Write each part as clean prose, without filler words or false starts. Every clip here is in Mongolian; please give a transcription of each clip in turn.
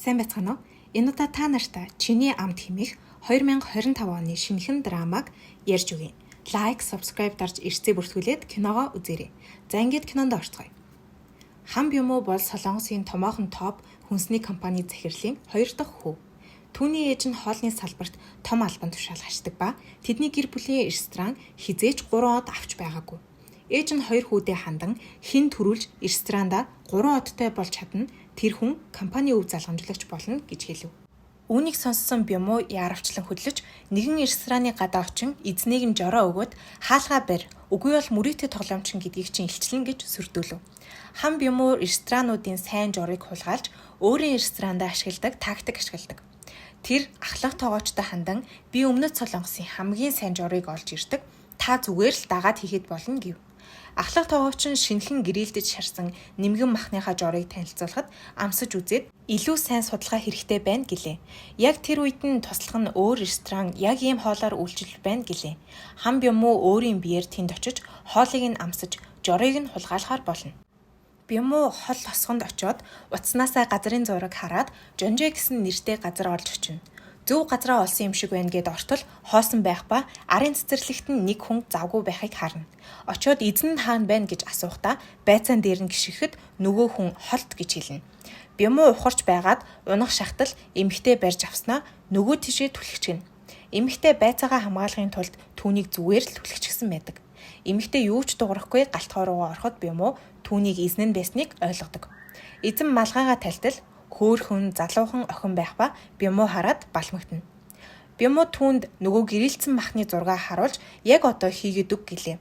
сайн байцгаана уу? Энэ удаа та нартай чиний амт хэмээх 2025 оны шинэхэн драмаг ярьж өгье. Лайк, subscribe дарж эрсцээ бүртгүүлээд киногоо үзээрэй. За ингээд кинонд орцгоё. Хам Бямуу бол Солонгосын томоохон топ хүнсний компани захирлын 2 дахь хүү. Түүний ээж нь хоолны салбарт том албан тушаал хашдаг ба тэдний гэр бүлийн ресторан хизээч 3 од авч байгаагүй. Ээж нь 2 хүүдээ хандан хэн төрүүлж ресторанда 3 одтой болж чадна тэр хүн компани өв залгамжлагч болно гэж хэлв. Үүнийг сонссон Бямуу яаравчлан хөдлөж нэгэн рестораны гадаа очин эзнийг нь жороо өгөөд хаалгаа барь үгүй бол мөрөөдтэй тоглоомчин гэдгийг чинь илчлэн гэж сүрдүүлв. Хам Бямуу ресторануудын сайн жорыг хулгайлж өөрийн ресторанда ашигладаг тактик ашигладаг. Тэр ахлах тоогоочтой хандан би өмнөд Солонгосын хамгийн сайн жорыг олж ирдэг. Та зүгээр л дагаад хийхэд болно гэв. Ахлах тоогооч нь шинэхэн гэрэлдэж шарсан нэмгэн махныхаа жорыг танилцуулахад амсаж үзээд илүү сайн судалгаа хэрэгтэй байна гэлээ. Яг тэр үед нь туслах нь өөр ресторан яг ийм хоолоор үйлчилж байна гэлээ. Хам Бямуу өөрийн биеэр тэнд очиж хоолыг нь амсаж жорыг нь хулгайлахаар болно. Бямуу хол хосгонд очиод утаснасаа газрын зураг хараад Жонжэ гэсэн нэртэй газар олж очино. Зөв газраа олсон юм шиг байна гэд ортол хоосон байх ба арын цэцэрлэгт нь нэг хүн завгүй байхыг харна. Очоод эзэн нь хаана байна гэж асуухдаа байцаан дээр нь гიშгэхэд нөгөө хүн холт гэж хэлнэ. Бямуу ухарч байгаад унах шахтал эмэгтэй барьж авснаа нөгөө тишээ түлхчихнэ. Эмэгтэй байцаагаа хамгаалахын тулд түүнийг зүгээр л түлхчихсэн байдаг. Эмэгтэй юу ч дуурахгүй галтгоо руугаа ороход Бямуу түүнийг эзэн нь байсныг ойлгодог. Эзэн малгайгаа талтал хөөхөн залуухан охин байх ба Бямуу хараад балмагтана. Бямуу түүнд нөгөө гэрэлцсэн махны зургаа харуулж яг одоо хийгээд өг гэлээ.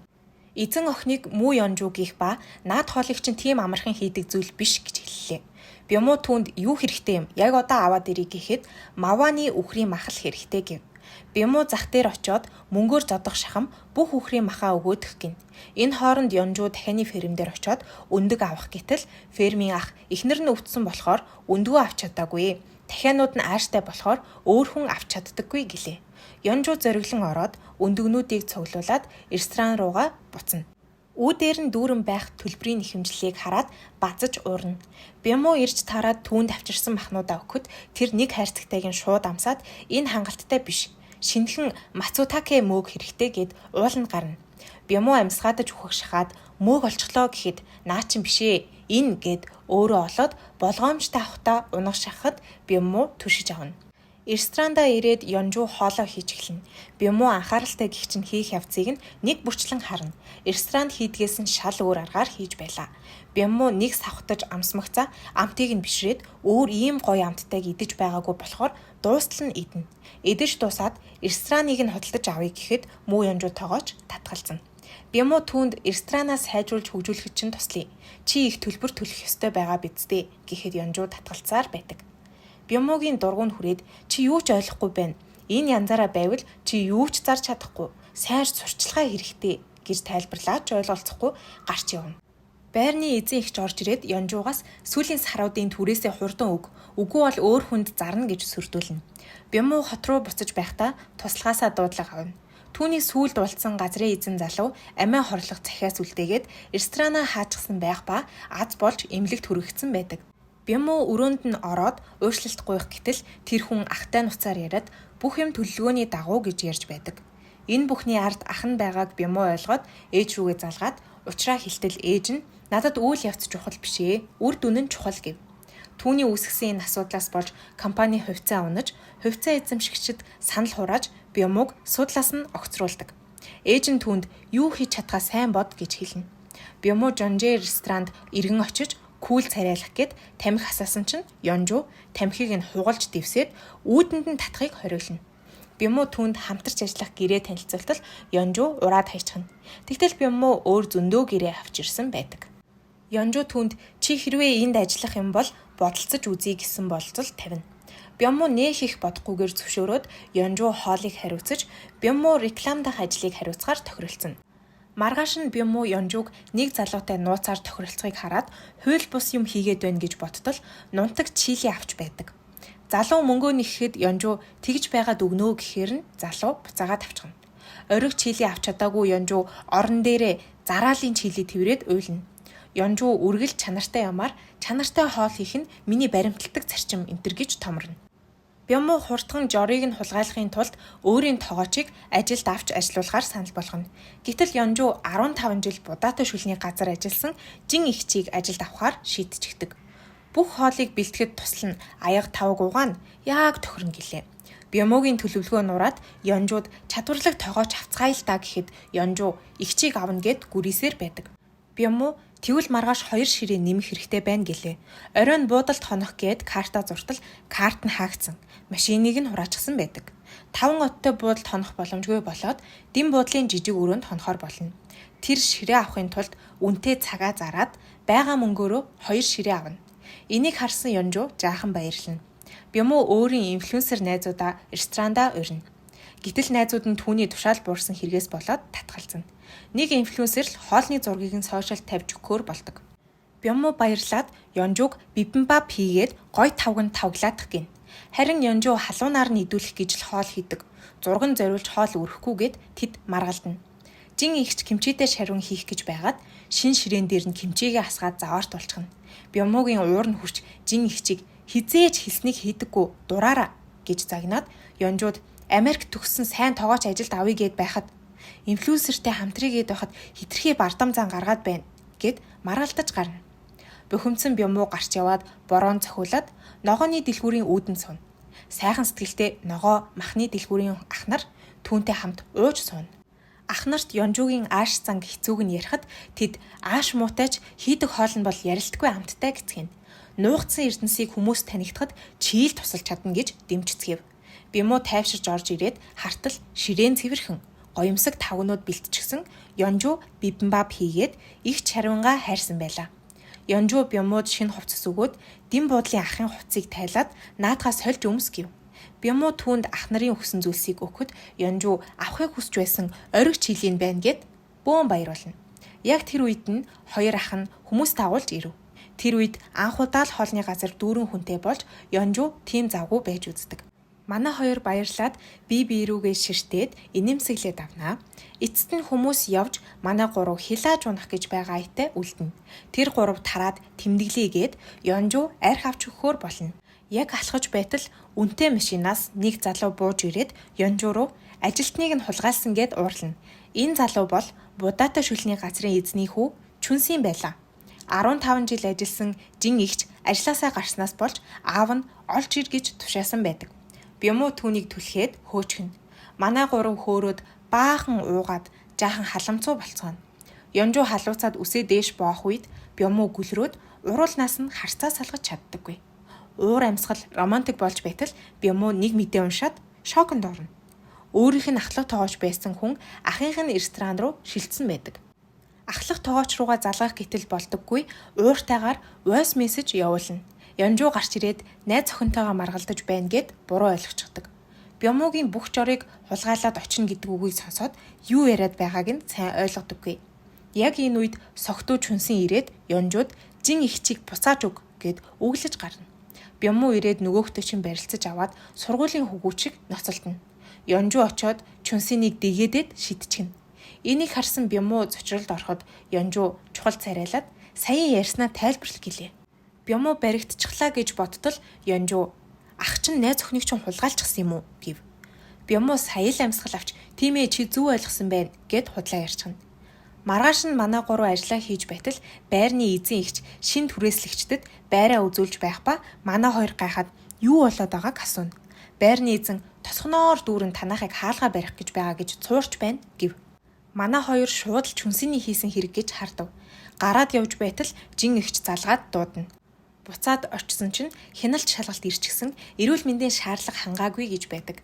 Эзэн охиныг муу Ёнжу гих ба наад хоолыг чинь тийм амархан хийдэг зүйл биш гэж хэллээ. Бямуу түүнд юу хэрэгтэй юм яг одоо аваад ирэй гэхэд Маваны үхрийн мах л хэрэгтэй гэв. Бямуу зах дээр очиод мөнгөөр зодох шахам бүх үхрийн махаа өгөөдөх гин. Энэ хооронд Ёнжу дахианы фермээр очиод өндөг авах гэтэл фермийн ах эхнэр нь өвдсөн болохоор өндгөө авч чадаагүй. Дахианууд нь ааштай болохоор өөр хүн авч чаддаггүй гэлээ. Ёнжу зориглон ороод өндөгнүүдийг цуглуулад ресторан руугаа буцна. Үүдээр нь дүүрэн байх төлбөрийн нэхэмжлэлийг хараад базаж уурна. Бямуу ирж тараад түүнд авчирсан махнуудаа өгөхөд тэр нэг хайрцагтайг нь шууд амсаад энэ хангалттай биш. Шинэхэн Мацутаке мөөг хэрэгтэй гэд ууланд гарна. Бямуу амьсгаадаж үхэх шахаад мөөг олчихлоо гэхэд наа чин бишээ энэ гэд өөрөө олоод болгоомжтой авахта унах шахахад Бямуу түшиж авна. Ресторанда ирээд Ёнжу хоолоо хийж эхэлнэ. Бямуу анхааралтай гихчин хийх явцыг нэг бүрчлэн харна. Ресторанд хийдгээс нь шал өөр аргаар хийж байлаа. Бямуу нэг савхтаж амсмагцаа амтыг нь бишрээд өөр ийм гоё амттайг идэж байгаагүй болохоор дуустал нь идэнэ. Идэж дуусаад рестораныг нь хөдөлж авъя гэхэд муу Ёнжу тоогооч татгалзана. Бямуу түүнд ресторанаас сайжруулж хөгжүүлэхэд чинь туслая. Чи их төлбөр төлөх ёстой байгаа биз дээ гэхэд Ёнжу татгалцаар байдаг. Бямуугийн дургуун хүрээд чи юу ч ойлгохгүй байна. Энэ янзаараа байвал чи юу ч зарж чадахгүй. Сайрч сурчлагаа хэрэгтэй гэж тайлбарлаач ойлголцохгүй гарч явна. Байрны эзэн ихч орж ирээд Ёнжугаас сүүлийн саруудын түрээсээ хурдан өг. Үгүй бол өөр хүнд зарна гэж сүрдүүлнэ. Бямуу хот руу буцаж байхдаа туслахаасаа дуудлага авна. Түүний сүүлд уулзсан газрын эзэн залуу амиа хорлох захиас үлдээгээд ресторанаа хаачсан байх ба аз болж эмнэлэгт хүрэгдсэн байдаг. Бямуу өрөөнд нь ороод ууршлалт гуйх гэтэл тэр хүн ахтай нуцаар яриад бүх юм төлөвлөгөөний дагуу гэж ярьж байдаг. Энэ бүхний ард ах нь байгааг Бямуу ойлгоод ээж рүүгээ залгаад учраа хэлтэл ээж нь надад үйл явц чухал бишээ, үр дүн нь чухал гэв. Түүний үүсгэсэн энэ асуудлаас болж компани хувьцаа унаж, хувьцаа эзэмшигчид санал хурааж Бямууг судлаас нь огцруулдаг. Ээж нь түүнд юу хийж чадхаа сайн бод гэж хэлнэ. Бямуу Жонжэ ресторанд иргэн очиж кул царайлах гэд тамхи асаасан чинь Ёнжу тамхиг нь хугалж дэвсээд үүдэнд нь татхыг хориглоно. Бямуу түүнд хамтарч ажиллах гэрээ танилцуултал Ёнжу ураад хайчихна. Тэгтэл Бямуу өөр зөндөө гэрээ авч ирсэн байдаг. Ёнжу түүнд чи хэрвээ энд ажиллах юм бол бодолцож үзье гэсэн болцол тавина. Бямуу нэх их бодохгүйгээр зөвшөөрөөд Ёнжу хоолыг хариуцаж Бямуу реклам дах ажлыг хариуцгаар тохиролцсон. Маргааш нь Бямуу Ёнжуг нэг залуутай нууцаар тохиролцохыг хараад хууль бус юм хийгээд байна гэж бодтол нунтаг чили авч байдаг. Залуу мөнгөө нэхэхэд Ёнжу тэгж байгаад өгнөө гэхээр нь залуу буцаагаад авчихна. Ориг чили авч чадаагүй Ёнжу орон дээрээ зараалын чили тэрврээд уйлна. Янжуу үргэлж чанартай ямаар чанартай хоол хийх нь миний баримталдаг зарчим энтер гэж томорно. Бямуу хурдхан жорыг нь хулгайлахын тулд өөрийн тоогоочийг ажилд авч ажилуулгаар санал болгоно. Гэтэл Янжуу 15 жил Будаатай шүлний газар ажилласан жин ихчийг ажилд авахар шийдчихдэг. Бүх хоолыг бэлтгэхэд туслан аяга тавг угаана яг тохирно гэлээ. Бямуугийн төлөвлөгөө нураад Янжууд чадварлаг тоогооч авцгаая л даа гэхэд Янжуу ихчийг авна гэд гүрийсээр байдаг. Бямуу тэгвэл маргааш 2 ширээ нэмэх хэрэгтэй байна гэлээ. Оройн буудалд хонох гээд карта зуртал карт нь хаагдсан. Машиныг нь хураачсан байдаг. 5 оттой буудалд хонох боломжгүй болоод дэм буудлын жижиг өрөөнд хонохоор болно. Тэр ширээ авахын тулд үнэтэй цагаа зараад байгаа мөнгөөрөө 2 ширээ авна. Энийг харсан Янжуу жаахан баярлана. Бямуу өөрийн инфлюенсер найзуудаа ресторандаа урина. Гэтэл найзууд нь түүний тушаал буурсан хэрэгээс болоод татгалзана. Нэг инфлюенсер л хоолны зургийг нь сошиалд тавьж өгөхөөр болдог. Бямуу баярлаад Янжууг бибимбап хийгээд гой тавганд тавглаадах гин. Харин Янжуу халуунаар нь идүүлэх гэж л хоол хийдэг. Зурган зориулж хоол өрөхгүйгээд тэд маргалдана. Жин ихч кимчитэй шарван хийх гэж байгаад шин ширээн дээр нь кимчигээ хасгаад заваарт болчихно. Бямуугийн уур нь хүрч жин ихчийг хизээж хэлснийг хийдэггүй дураараа гэж загнаад Янжууд Америк төгссөн сайн тоогооч ажилд авъя гэд байхад инфлюенсертэй хамтрийгээд байхад хитрхи бардам зан гаргаад байна гэд маргалдаж гарна. Бухимдсан Бямуу гарч яваад бороон цохиулаад ногооны дэлгүүрийн үүдэн сууна. Сайхан сэтгэлтэй ногоо махны дэлгүүрийн ах нар түүнтэй хамт ууж сууна. Ах нарт Янжуугийн ааш занг хэцүүг нь ярихад тэд ааш муутайч хийдэг хоол нь бол ярилтгүй амттай гэцгэн. Нуугдсан эрдэнсийг хүмүүс танигдахад чийл тусалж чадна гэж дэмжцгээв. Бямуу тайвширж орж ирээд хартал ширээн цэвэрхэн гоёмсог тавгнууд бэлтчихсэн Янжуу бибимбап хийгээд их чарвангаа хайрсан байлаа. Янжуу Бямууд шинэ хувцас өгөөд дэм буудлын ахын хувцсыг тайлаад наадхаас сольж өмс гэв. Бямуу түүнд ах нарын өгсөн зүйлсийг өгөхөд Янжуу авахыг хүсч байсан ориг чилийн байна гэд бөөн баярлуулна. Яг тэр үед нь хоёр ах нь хүмүүс дагуулж ирэв. Тэр үед анх удаа л хоолны газар дүүрэн хүнтэй болж Янжуу тийм завгүй байж үздэг. Манай хоёр баярлаад бие рүүгээ ширтээд инэмсэглээд авнаа. Эцэст нь хүмүүс явж манай гурав хилааж унах гэж байгаа айтай үлдэнэ. Тэр гурав тараад тэмдэглээгээд Янжуу арх авч өгөхөөр болно. Яг алхаж байтал үнэтэй машинаас нэг залуу бууж ирээд Янжуу руу ажилтныг нь хулгайлсан гэд уурлана. Энэ залуу бол Будаатай шүлний газрын эзний хүү Чүнсийн байлаа. 15 жил ажилласан жин ихч ажилласаа гарснаас болж аав нь олж ир гэж тушаасан байдаг. Бямуу түүнийг түлхээд хөөчгөн. Манай гурав хөөрөөд баахан уугаад жаахан халамцуу болцгооно. Янжуу халууцаад үсээ дээш боох үед Бямуу гүлрөөд уруулнаас нь харцаа салгаж чаддаггүй. Уур амьсгал романтик болж байтал Бямуу нэг мэдээ уншаад шоконд орно. Өөрийнх нь ахлах тоогооч байсан хүн ахынх нь ресторан руу шилжсэн байдаг. Ахлах тоогооч руугаа залгах гэтэл болдоггүй ууртайгаар voice message явуулна. Янжуу гарч ирээд найз охинтойгоо маргалдаж байна гэд буруу ойлгочихдаг. Бямуугийн бүх жорыг хулгайлаад очно гэдэг үгийг сонсоод юу яриад байгааг нь сайн ойлгодоггүй. Яг энэ үед согтуу Чүнсийн ирээд Янжууд жин ихчийг буцааж өг гэд үглэж гарна. Бямуу ирээд нөгөөхтэй чинь барилцаж аваад сургуулийн хөгүүчийг ноцолдно. Янжуу очоод Чүнсинийг дэгээдээд шидчихнэ. Энийг харсан Бямуу зочролд ороход Янжуу чухал царайлаад саяхан ярьснаа тайлбарлах гэлээ. Бямуу баригдчихлаа гэж бодтол Янжуу ах чинь найз охиныг чинь хулгайлчихсан юм уу гэв. Бямуу сая л амьсгал авч тийм ээ чи зөв ойлгосон байна гэд худлаа ярьчихна. Маргааш нь манай гурав ажиллаа хийж байтал байрны эзэн ихч шин түрээслэгчдэд байраа үзүүлж байх ба манай хоёр гайхаад юу болоод байгааг асууна. Байрны эзэн тосгоноор дүүрэн танахыг хаалгаа барих гэж байгаа гэж цуурч байна гэв. Манай хоёр шууд л Чүнсиний хийсэн хэрэг гэж хардав. Гараад явж байтал жин ихч залгаад дуудана. Буцаад очсон чинь хяналт шалгалт ирчихсэн эрүүл мэндийн шаардлага хангаагүй гэж байдаг.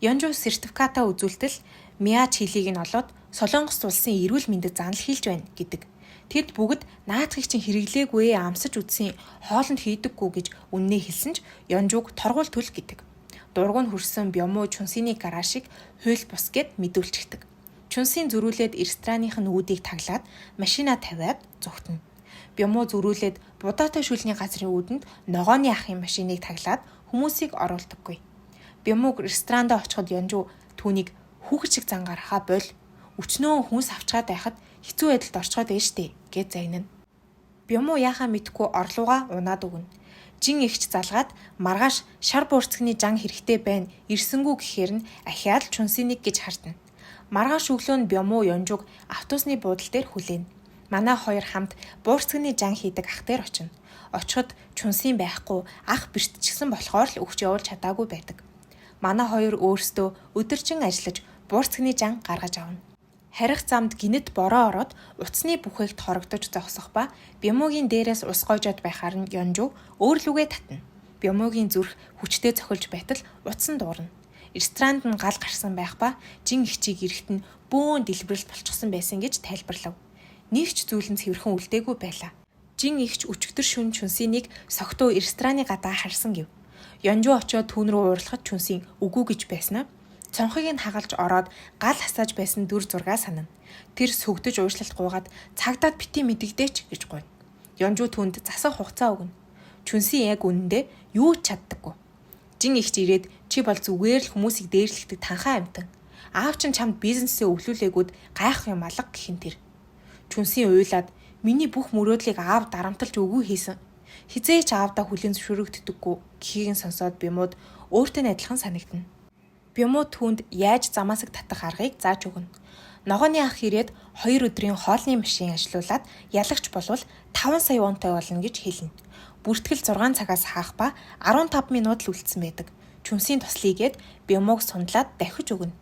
Янжуу сертификатаа үзүүлтэл Миач хилийг нь олоод Солонгос улсын эрүүл мэндэд занал хийлж байна гэдэг. Тэд бүгд наадхыг чинь хэрэглээгүй амсаж үтсэн хоолнд хийдэггүй гэж үннээ хэлсэн ч Янжууг торгуул төлөх гэдэг. Дургуун хөрсөн Бямуу Чүнсиний гараашийг хуйл бус гэд мэдүүлчихдэг. Чүнсийн зөрүүлээд рестораных нь үүдийг таглаад машина тавиад зүгтэнэ. Бямуу зөрүүлээд Будаатай шүлний газрын үүдэнд ногооны ахын машиныг таглаад хүмүүсийг оруулдаггүй. Бямууг ресторандаа очиход Янжуу түүнийг хүүхэд шиг зангарахаа боль өчнөө хүнс авчгаад байхад хэцүү байдалд орчоод байж тээ гэж загнана. Бямуу яахаа мэдгүй орлууга унаад өгнө. Жин ихч залгаад маргааш шар буурцгны жан хэрэгтэй байна. Ирсэнгүү гэхээр нь ахиад л Чүнсинийг гэж хардна. Маргааш өглөө нь Бямуу Ёнжуг автобусны буудал дээр хүлээнэ. Манай хоёр хамт буурцгны жан хийдэг ах дээр очино. Очиход Чүнсин байхгүй ах бэртчихсэн болохоор л өгч явуулж чадаагүй байдаг. Манай хоёр өөрсдөө өдөржин ажиллаж буурцгны жан гаргаж авна. Харих замд гинэт бороо ороод утасны бүхээгт хорогдож зогсох ба Бямуугийн дээрээс ус гойжоод байхаар нь Ёнжуг өөр лүгээ татна. Бямуугийн зүрх хүчтэй цохилж байтал утас нь дуурна. Ресторанд нь гал гарсан байх ба жин ихчийг эрэхт нь бөөн дэлбэрэлт болчихсон байсан гэж тайлбарлав. Нэг ч зүйл нь цэвэрхэн үлдээгүй байлаа. Жин ихч өчигдөр шөнө Чүнсинийг согтуу рестораны гадаа харсан гэв. Ёнжуг очиод түүн рүү уурлахад Чүнсин үгүй гэж байснаа. Цонхыг нь хагалж ороод гал хасааж байсан дүр зургаа санана. Тэр сүгдэж уушлалт гуйгаад цагдаад бити мэдэгдээч гэж гуйна. Ёнжуг түнд засах хугацаа өгнө. Чүнсин яг үнэндээ юу ч чаддаггүй. Жин ихч ирээд чи бол зүгээр л хүмүүсийг дээрлэхдэг танхаа амтан. Аав чинь чамд бизнесээ өвлүүлээгүүд гайх юм алга гэхин тэр. Чүнсин уйлаад миний бүх мөрөөдлийг аав дарамталж өгөө хийсэн. Хизээч аавдаа хүлийн зөвшөөрөгддөггүй гэхийг нь сонсоод Бямууд өөртөө адилхан санагдана. Бямуу түүнд яаж замаасаг татах аргыг зааж өгнө. Ногооны ах ирээд 2 өдрийн хоолны машин ажилуулад ялагч болвол 5 сая вонтой болно гэж хэлнэ. Бүртгэл 6 цагаас хаах ба 15 минут л үлдсэн байдаг. Чүнсийн туслыгээд Бямууг сундлаад дахиж өгнө.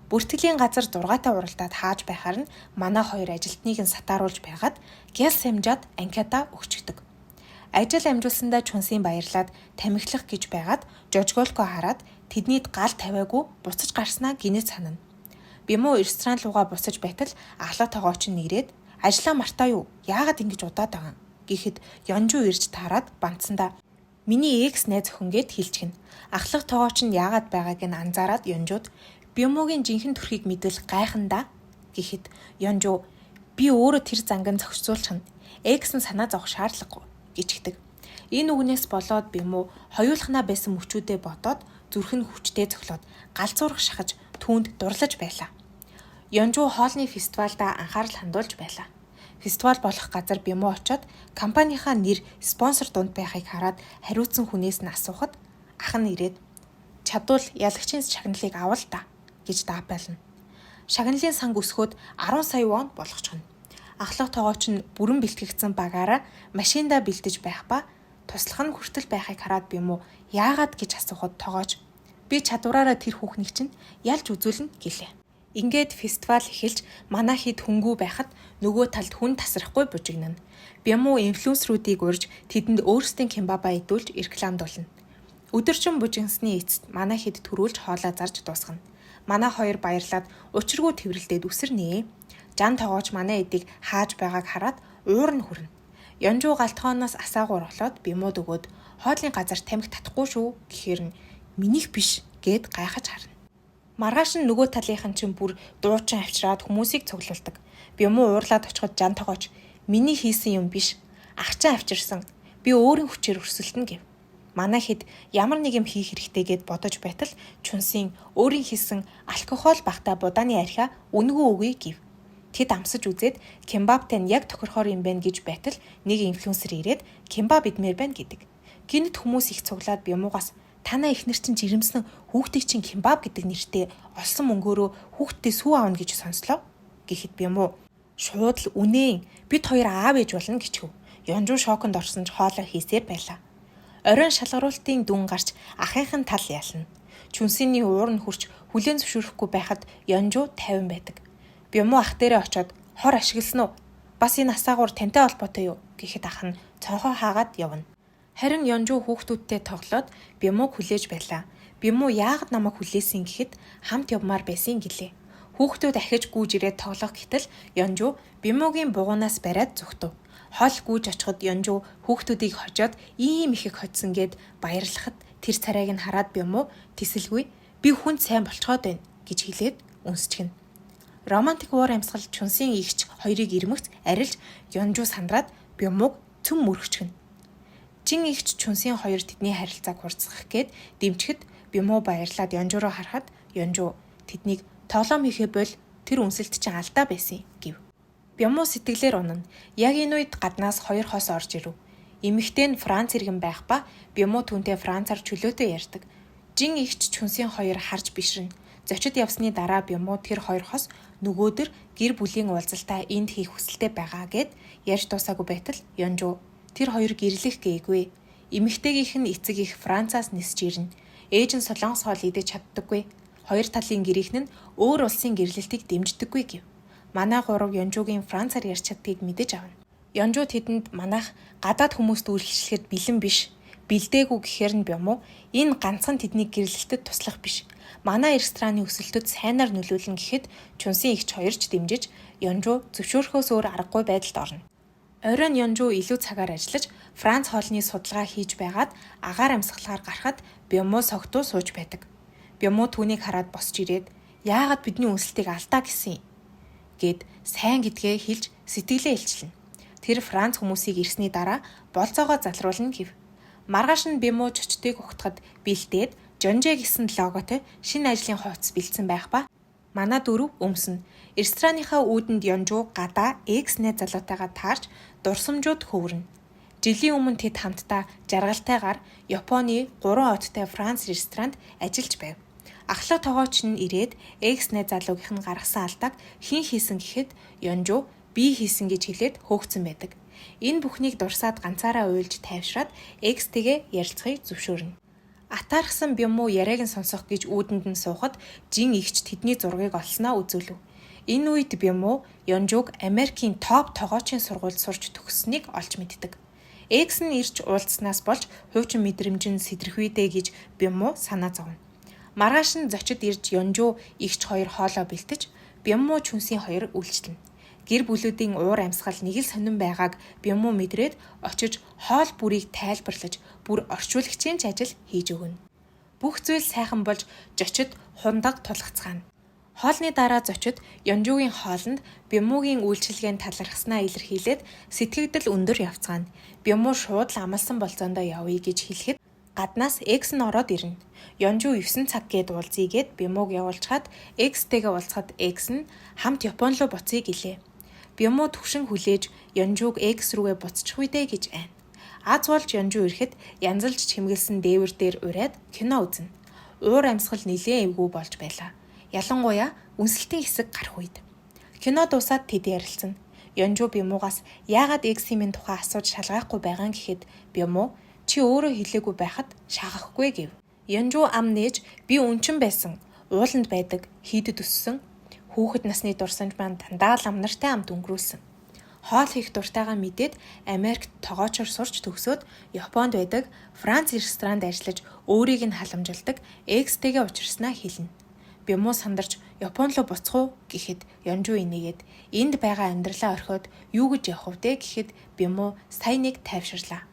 Бүртгэлийн газар 6-таа уралдаад хааж байхаар нь манай хоёр ажилтныг нь сатааруулж байгаад гялс хэмжээд анкета өгчдөг. Ажил амжуулсандаа Чүнсийн баярлаад тамхилах гэж байгаад Жожголко хараад тэднийд гал тавиагүй буцаж гарснаа гинэт санана. Бямуу ресторан руугаа буцаж байтал ахлах тогооч нь ирээд ажлаа мартаа юу? Яагаад ингэж удаад байгаа? Гэхэд Ёнжуг ирж таарад бантсандаа миний экс найз охин гэд хэлчихнэ. Ахлах тогооч нь яагаад байгааг нь анзаараад Ёнжууд Бямуугийн жинхэнэ төрхийг мэдвэл гайхандаа гэхэд Ёнжуг би өөрөө тэр занган зохицуулчихна. Экс нь санаа зовох шаардлагагүй гэж хэлдэг. Энэ үгнээс болоод Бямуу хоёулахнаа байсан мөчүүдээ бодоод зүрх нь хүчтэй цохлоод галзуурх шахаж түүнд дурлаж байлаа. Ёнжуг хоолны фестивалда анхаарал хандуулж байлаа. Фестивал болох газар Бямуу очоод компанийнхаа нэр спонсор дунд байхыг хараад хариуцсан хүнээс нь асуухад ах нь ирээд чадвал ялагчийн шагналыг авал та гэж даапайлна. Шагналын санг өсгөөд 10 сая вон болгочихно. Ахлах тогооч нь бүрэн бэлтгэгдсэн багаараа машиндаа бэлдэж байх ба туслах нь хүртэл байхыг хараад Бямуу яагаад гэж асуухад тогооч би чадвараараа тэр хүүхнийг чинь ялж үзүүлнэ гэлээ. Ингээд фестивал эхэлж манай хэд хөнгүү байхад нөгөө талд хүн тасрахгүй бужигнана. Бямуу инфлюенсерүүдийг урьж тэдэнд өөрсдийн кимбаба идүүлж рекламдуулна. Өдөржин бужигнсны эцэст манай хэд төрүүлж хоолоо зарж дуусгана. Манай хоёр баярлаад учиргүй тэврэлдээд үсэрнэ. Жан тогооч манай эдийг хааж байгааг хараад уур нь хүрнэ. Ёнжуг галтгооноос асаагаар болоод Бямууд өгөөд хоолны газар тамхи татахгүй шүү гэхээр нь минийх биш гэд гайхаж харна. Маргааш нь нөгөө талынхан чинь бүр дуучин авчираад хүмүүсийг цуглуулдаг. Бямуу уурлаад очиход жан тогооч миний хийсэн юм биш. Ах чинь авчирсан. Би өөрийн хүчээр өрсөлдөнө гэв. Манай хэд ямар нэг юм хийх хэрэгтэй гэд бодож байтал Чүнсин өөрийн хийсэн алкогол багтаа будааны архиа үнгүү үгүй гэв. Тэд амсаж үзээд кимбабтай нь яг тохирохоор юм байна гэж байтал нэг инфлюенсер ирээд кимбаб идмээр байна гэдэг. Гинэт хүмүүс их цуглаад Бямуугаас танаа ихнэр чинь жирэмсэн хүүхдийг чинь кимбаб гэдэг нэртэй олсон мөнгөөрөө хүүхдтэй сүү аавна гэж сонслоо. Гэхэд Бямуу шууд л үнэн бид хоёр аав ээж болно гэчихв. Ёнжуг шоконд орсон ч хоолоо хийсээр байлаа. Оройн шалгаруултын дүн гарч ахынхын тал ялна. Чүнсиний уур нь хурч хүлээн зөвшөөрөхгүй байхад Ёнжуг 50 байдаг. Бямуу ах дээрээ очиод хор ашигласан уу? Бас энэ асаагуур тантай холбоотой юу? Гэхэд ах нь цонхоо хаагаад явна. Харин Ёнжуг хүүхдүүдтэй тоглоод Бямууг хүлээж байлаа. Бямуу яагаад намайг хүлээсэн гэхэд хамт явмаар байсан гэлээ. Хүүхдүүд ахиж гүйж ирээд тоглох гэтэл Ёнжуг Бямуугийн бугуунаас бариад зүгтв. Хоол гүйж очиход Ёнжуг хүүхдүүдийг хожоод ийм их хоцсон гэд баярлахад тэр царайг нь хараад Бямуу тисэлгүй би хүнд сайн болцоход байна гэж хэлээд үнсчихнэ. Романтик уур амьсгал Чүнсин игч хоёрыг ирмэгц арилж Ёнжуг сандраад Бямууг цөм мөрөгчгөн. Жин игч Чүнсин хоёр тэдний харилцааг хурцгах гээд дэмжихэд Бямуу баярлаад Ёнжуг руу харахад Ёнжуг тэднийг тоглоом хийхээ бол тэр үнсэлт чинь алдаа байсан гэв. Бямуу сэтгэлээр унана. Яг энэ үед гаднаас 2 хос орж ирэв. Эмэгтэй нь Франц иргэн байх ба Бямуу түүнтэй францаар чөлөөтэй ярьдаг. Жин игч Чүнсийн хоёр харж бишрэн. Зочид явсны дараа Бямуу тэр 2 хос нөгөөдөр гэр бүлийн уулзалтаа энд хийх хүсэлтэй байгаа гэд ярьж дуусаагүй байтал Ёнжу тэр хоёр гэрлэх гээгүй. Эмэгтэйгийнх нь эцэг их Францаас нисж ирнэ. Ээж нь Солонгос хоол идэж чаддаггүй. Хоёр талын гэрийнх нь өөр улсын гэрлэлтийг дэмждэггүй гэв. Манай гурав Ёнжугийн Францаар ярьж чаддгийг мэдэж авна. Ёнжу тэдэнд манайх гадаад хүмүүст үйлчлэхэд бэлэн биш. Бэлдээгүй гэхээр нь Бямуу энэ ганцхан тэдний гэрлэлтэд туслах биш. Манай рестораны өсөлтөд сайнаар нөлөөлнө гэхэд Чүнсийн игч хоёрч дэмжиж Ёнжу зөвшөөрөхөөс өөр аргагүй байдалд орно. Оройн Ёнжу илүү цагаар ажиллаж Франц хоолны судалгаа хийж байгаад агаар амьсгалаар гарахад Бямуу согтуу сууж байдаг. Бямуу түүнийг хараад босч ирээд яагаад бидний үнсэлтийг алдаа гэсэн гэд сайн гэдгээ хэлж сэтгэлээ илчлэнэ. Тэр Франц хүмүүсийг ирсний дараа болцоогоо залруулна гэв. Маргааш нь Бямуу чочтыг ухтахад бэлдээд Жонжэ гэсэн логотой шинэ ажлын хувцас бэлдсэн байх ба манай дөрөв өмснө. Рестораныхаа үүдэнд Ёнжу гадаа X найз залуутайгаа таарч дурсамжууд хөвөрнө. Жилийн өмнө тэд хамтдаа жаргалтайгаар Японы 3 хоттой Франц ресторанд ажиллаж байв. Ахлах тогооч нь ирээд X найз залуугийнх нь гаргасан алдааг хэн хийсэн гэхэд Ёнжу би хийсэн гэж хэлээд хөөгцөн байдаг. Энэ бүхнийг дурсаад ганцаараа уйлж тайвшраад X-тэйгээ ярилцахыг зөвшөөрнө. Атаархсан Бямуу яриаг нь сонсох гэж үүдэнд нь суухад Жин игч тэдний зургийг олсноо үзүүлв. Энэ үед Бямуу Ёнжуг Америкийн топ тогоочийн сургуульд сурч төгссөнийг олж мэддэг. X нь ирж уулзснаас болж хуучин мэдрэмж нь сэтэрхвэдэ гэж Бямуу санаа зовно. Маргааш нь зочид ирж Ёнжу игч хоёр хоолоо бэлтэж Бямуу Чүнсийн хоёр үйлчлэнэ. Гэр бүлүүдийн уур амьсгал нэг л сонирн байгааг Бямуу мэдрээд очиж хоол бүрийг тайлбарлаж бүр орчуулагчийн ажил хийж өгнө. Бүх зүйл сайхан болж зочид хундаг тулгацгаана. Хоолны дараа зочид Ёнжугийн хоолнд Бямуугийн үйлчилгээнд талархснаа илэрхийлээд сэтгэгдэл өндөр явцгаана. Бямуу шууд л амлсан болцоондоо явъя гэж хэлэхэд гаднаас X нь ороод ирнэ. Ёнжу 9 цаг гээд уулзъя гэд Бямууг явуулчаад X-тэйгээ уулзахад X нь хамт Япон руу буцъя гэлээ. Бямуу төвшин хүлээж Ёнжуг X рүүгээ буцчих үедээ гэж айна. Аз болж Ёнжу ирэхэд янзалж чимгэлсэн дээвэр дээр ураад кино үзнэ. Уур амьсгал нэлээд эвгүй болж байлаа. Ялангуяа үнсэлтийн хэсэг гарах үед. Кино дуусаад тэд ярилцсан. Ёнжу Бямуугаас яагаад X-ийн тухай асууж шалгаахгүй байгаа гэхэд Бямуу чи өөрөө хэлээгүй байхад шахахгүй гэв. Ёнжу ам нээж би үнчин байсан, ууланд байдаг, хийдэд өссөн, хүүхэд насны дурсамж маань дандаа л ам нартай амт өнгөрүүлсэн. Хоол хийх дуртайгаа мэдээд Америкт тогоочор сурч төгсөөд Японд байдаг Франц ресторанд ажиллаж өөрийг нь халамжилдаг X-тэйгээ учирснаа хэлнэ. Бямуу сандарч Япон руу буцах уу гэхэд Ёнжу инээгээд энд байгаа амьдралаа орхиод юу гэж явах вэ гэхэд Бямуу саяныг тайвширлаа.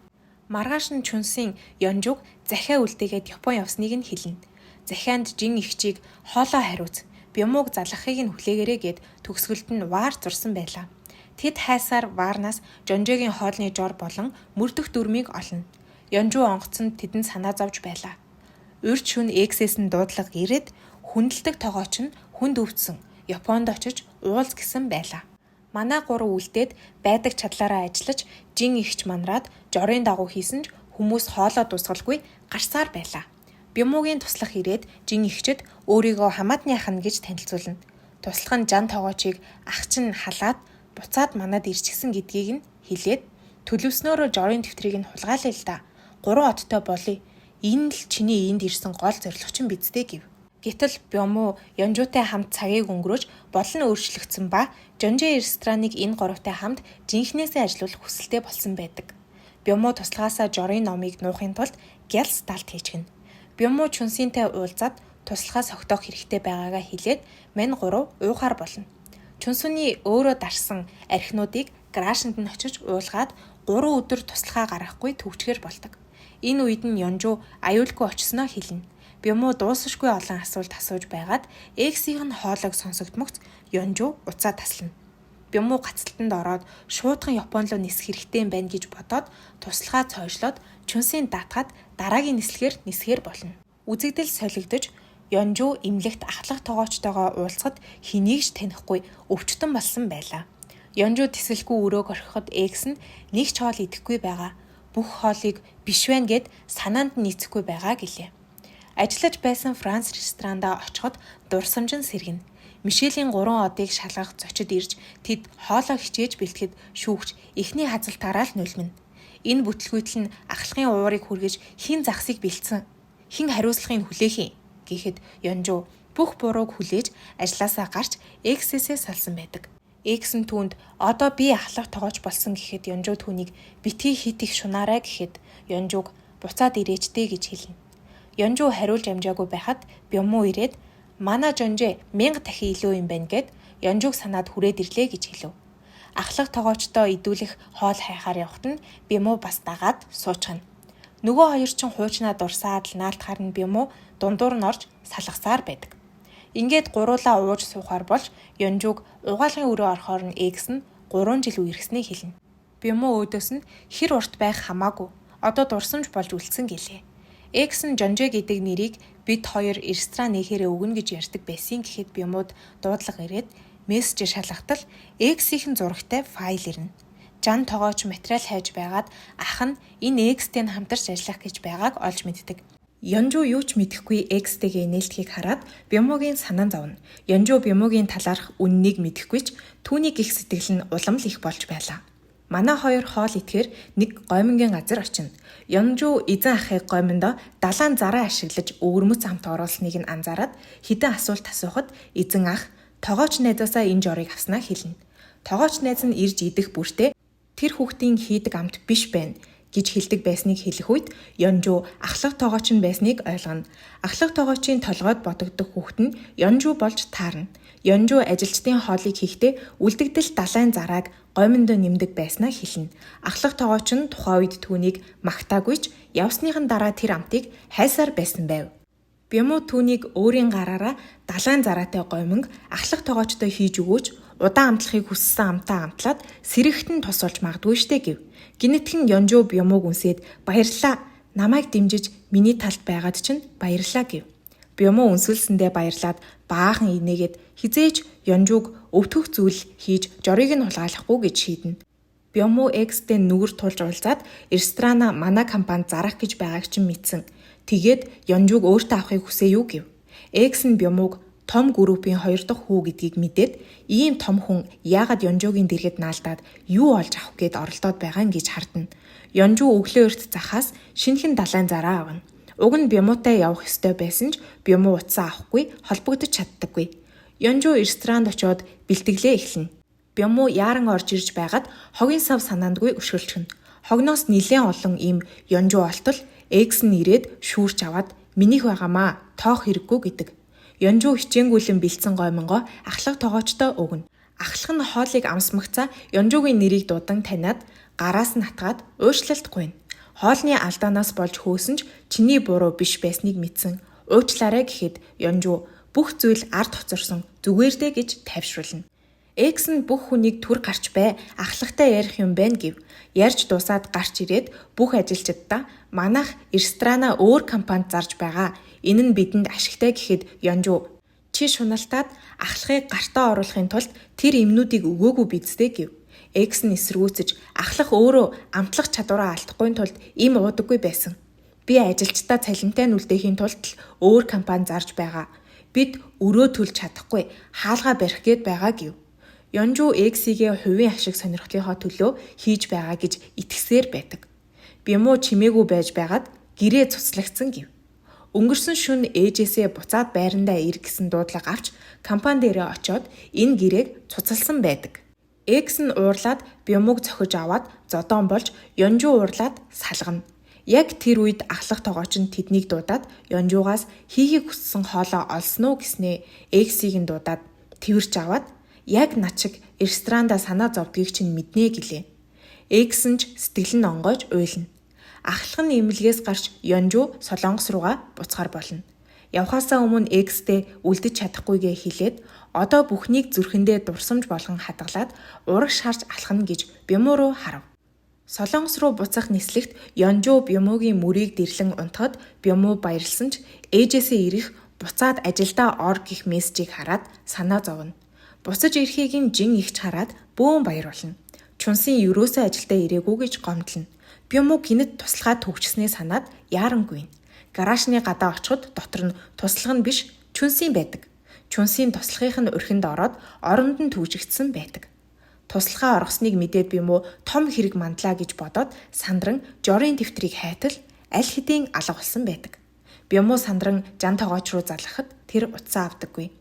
Маргааш нь Чүнсийн Ёнжуг захиа үлдээгээд Япон явсныг нь хэлнэ. Захианд Жин игчийг хоолоо хариуц, Бямууг залгахыг нь хүлээгээрэй гэд төгсгөлд нь ваар зурсан байлаа. Тэд хайсаар ваарнаас Жонжогийн хоолны жор болон мөрдөх дүрмийг олно. Ёнжу онгоцонд тэдэнд санаа зовж байлаа. Урьд шөнө X-с нь дуудлага ирээд хүндэлдэг тогооч нь хүнд өвдсөн Японд очиж уулз гэсэн байлаа. Манай гурав үлдээд байдаг чадлаараа ажиллаж Жин игч манраад жорын дагуу хийсэн ч хүмүүс хоолоо дуусгалгүй гарсаар байлаа. Бямуугийн туслах ирээд Жин игчэд өөрийгөө хамаатны ах нь гэж танилцуулна. Туслах нь Жан тогоочийг ах чинь халаад буцаад манад ирчихсэн гэдгийг нь хэлээд төлөвснөөрөө жорын дэвтрийг нь хулгайлаа л да. 3 оттой болъё. Энэ л чиний энд ирсэн гол зорилго чинь бидтэй гэв. Гэтэл Бямуу Ёнжутай хамт цагийг өнгөрөөж болон өөрчлөгдсөн ба Жонжэ рестораныг энэ гуравтай хамт жинхнээсээ ажиллуулах хүсэлтэй болсон байдаг. Бямуу туслагаасаа жорын номыг нуухын тулд гялс далд хийчихнэ. Бямуу Чүнсийнхтэй уулзаад туслахаа согтоох хэрэгтэй байгаагаа хэлээд мань гурав уухаар болно. Чүнсүний өөрөө дарсан архинуудыг гараашнд нь очиж уулгаад 3 өдөр туслахаа гаргахгүй төвчгөр болдог. Энэ үед нь Ёнжу аюулгүй очсноо хэлнэ. Бямуу дуусахгүй олон асуулт асууж байгаад X-ийн хоолойг сонсогдмогц Ёнжу уцаа таслана. Бямуу гацалтанд ороод шуудхан Япон руу нисэх хэрэгтэй юм байна гэж бодоод туслахаа цойжлоод Чүнсийн даатгаад дараагийн нислэгээр нисгээр болно. Үзэгдэл солигдож Ёнжу эмнэлэгт ахлах тогоочтойгоо уулзахад хэнийг ч танихгүй өвчтөн болсон байлаа. Ёнжуу тэсэлгүй өрөөг орхиход X нь нэг ч хоол идэхгүй байгаа. Бүх хоолыг биш байна гэд санаанд нь нийцэхгүй байгаа гэлээ. Ажиллаж байсан Франц ресторанда очиход дурсамж нь сэргэнэ. Мишелийн 3 одыг шалгах зочид ирж тэд хоолоо хичээж бэлтгэхэд шүүгч эхний хазалтаараа л нулимна. Энэ бүтлгүйтэл нь ахлагын уурыг хүргэж хин захсыг бэлдсэн. Хин хариуцлагыг хүлээх юм гэхэд Ёнжуу бүх бурууг хүлээж ажилласаа гарч X-ээсээ салсан байдаг. X нь түүнд одоо би ахлах тоогооч болсон гэхэд Ёнжуу түүнийг битгий хит их шунаарай гэхэд Ёнжууг буцаад ирээчтэй гэж хэлнэ. Ёнжуу хариулж амжаагүй байхад Бёмму ирээд "Манай Жонжээ 1000 дахин илүү юм байна" гэд Ёнжууг санаад хүрээд ирлээ гэж хэлв. Ахлах тоогоочтой идүүлэх хоол хайхаар явахт нь Бёмму бас дагаад суучгана. Нөгөө хоёр ч хуучнаа дурсаад л наалтахаар нь Бёмму дундуур нь орж салгасаар байдаг. Ингээд гуруулаа ууж суухаар болж Ёнжууг угаалгын өрөө орохоор нь X нь 3 жил үерхснийг хэлнэ. Бёмму өөдөөс нь хэр урт байх хамаагүй одоо дурсамж болж үлдсэн гэлээ. X нь Жонжээ гэдэг нэрийг бид хоёр ресторан нээхээрээ өгнө гэж ярьдаг байсан гэхэд Бёммуд дуудлага ирээд мессежээр шалгатал X-ийн зурагтай файл ирнэ. Жан тоогооч материал хайж байгаад ах нь энэ X-тэй хамтарч ажиллах гэж байгааг олж мэддэг. Ёнжуу юу ч мэдэхгүй X-тэйгээ нээлтхийг хараад Бёммугийн санаа зовно. Ёнжуу Бёммугийн талаарх үннийг мэдэхгүй ч түүний гих сэтгэл нь улам л их болж байлаа. Манай хоёр хоол идэхээр нэг гоймонгийн газар очино. Ёнжуу эзэн ахыг гоймондоо далайн зараа ашиглаж өвөрмөц хамт оруулсныг нь анзаараад хэдэн асуулт асуухад эзэн ах тоогооч найзаасаа энэ жорыг авснаа хэлнэ. Тоогооч найз нь ирж идэх бүртээ тэр хүүхдийн хийдэг амт биш байна гэж хэлдэг байсныг хэлэх үед Ёнжуу ахлах тоогооч нь байсныг ойлгоно. Ахлах тоогоочийн толгойд бодогдох хүүхэд нь Ёнжуу болж таарна. Ёнжуу ажилчдын хоолыг хийхдээ үлдэгдэл далайн зарааг гоймондоо нэмдэг байснаа хэлнэ. Ахлах тоогооч нь тухайн үед түүнийг магтаагүй ч явсныхан дараа тэр амтыг хайсаар байсан байв. Бёмму түүнийг өөрийн гараараа далайн зараатай гоймонг ахлах тоогоочтой хийж өгөөч удаан амтлахыг хүссэн амтаа амтлаад сэрэгтэн тусалж магадгүй штэ гэв. Гинэтхэн Ёнжуу Бёммуг үнсээд "Баярлалаа. Намайг дэмжиж миний талд байгаад чинь баярлалаа" гэв. Бёмму үнсэлсэндээ баярлаад баахан инээгээд хизээж Ёнжууг өвтгөх зүйл хийж жорыг нь хулгайлахгүй гэж шийднэ. Бёмму X-тэй нүгэр тулж уулзаад ресторана манай компанид зарах гэж байгааг чинь мэдсэн. Тэгээд Ёнжууг өөртөө авахыг хүсэе юу гэв. X нь Бёммуг том группийн 2 дахь хүү гэдгийг мэдээд ийм том хүн яагаад Ёнжуугийн дэргэд наалдаад юу олж авах гээд оролдоод байгаа юм гэж хардна. Ёнжуу өглөө эрт захаас шинэхэн далайн зараа авна. Уг нь Бёммутай явах ёстой байсан ч Бёмму утсаа авахгүй холбогдож чаддаггүй. Ёнжуу ресторанд очиод бэлтгэлээ эхэлнэ. Бёмму яаран орж ирж байгаад хогийн сав санаандгүй өшгөлчихнө. Хогноос нэлээд олон им Ёнжуу олтол X нь ирээд шүүрч аваад "Минийх байгаамаа, тоох хэрэггүй" гэдэг. Ёнжуу хичээнгүйлэн бэлдсэн гоймонгоо ахлах тоогоочтой өгнө. Ахлах нь хоолыг амсмагцаа Ёнжуугийн нэрийг дуудан таниад гараас нь хатгаад уучлалт гуйна. Хоолны алдаанаас болж хөөсөн ч чиний буруу биш байсныг мэдсэн. Уучлаарай гэхэд Ёнжуу бүх зүйл ард хоцорсон зүгээр дээ гэж тайвшруулна. X нь бүх хүнийг түр гарч бай, ахлагтай ярих юм байна гэв. Ярьж дуусаад гарч ирээд бүх ажилчидаа "Манайх ресторана өөр компанид зарж байгаа. Энэ нь бидэнд ашигтай" гэхэд Ёнжуу "Чи шуналтаад ахлахыг гартаа оруулахын тулд тэр эмнүүдийг өгөөгүй бидстэй" гэв. X нь эсэргүүцэж ахлах өөрөө амтлах чадвараа алдахгүй тулд им уудаггүй байсан. "Би ажилчдаа цалинтай нүлдээхийн тулд л өөр компани зарж байгаа. Бид өрөө төлж чадахгүй, хаалгаа барих гээд байгаа" гэв. Ёнжуу X-ийг хувийн ашиг сонирхлынхоо төлөө хийж байгаа гэж итгэсээр байдаг. Бёмму чимээгүй байж байгаад гэрээ цуцлагдсан гэв. Өнгөрсөн шөнө ээжээсээ буцаад байрандаа ир гэсэн дуудлага авч компани дээрээ очиод энэ гэрээг цуцалсан байдаг. X нь уурлаад Бёммуг зохиж аваад зодоон болж Ёнжуу уурлаад салгана. Яг тэр үед ахлах тоогооч нь тэднийг дуудаад Ёнжуугаас хийхийг хүссэн хоолоо олсон уу гэснээ X-ийг нь дуудаад тэрч аваад яг над шиг ресторанда санаа зовдгийг чинь мэднэ гэлээ. X нь ч сэтгэл нь онгойж уйлна. Ахлах нь имлгээс гарч Ёнжуу Солонгос руугаа буцахаар болно. Явхаасаа өмнө X-тэй үлдэж чадахгүйгээ хэлээд одоо бүхнийг зүрхэндээ дурсамж болгон хадгалаад ураг шаарч алхна гэж Бёмму руу харав. Солонгос руу буцах нислэгт Ёнжуу Бёммугийн мөрийг дэрлэн унтахад Бёмму баярлсан ч ээжээсээ ирэх буцаад ажилдаа ор гэх мессежийг хараад санаа зовно. Буцаж ирэхийг нь жин ихч хараад бөөн баярлуулна. Чунсын ерөөсөө ажилдаа ирээгүй гэж гомдлно. Бямуу гинэт туслахаа төгчснээ санаад яарангүй. Гаражны гадаа очиход дотор нь туслах нь биш, Чунсын байдаг. Чунсын туслахынх нь өрхөнд ороод оронд нь түгжигдсэн байдаг. Туслахаа оргосныг мэдээд Бямуу том хэрэг мандлаа гэж бодоод сандран жорын дэвтрийг хайтал аль хэдийн алга болсон байдаг. Бямуу сандран жан тогооч руу залгахад тэр утсаа авдаггүй.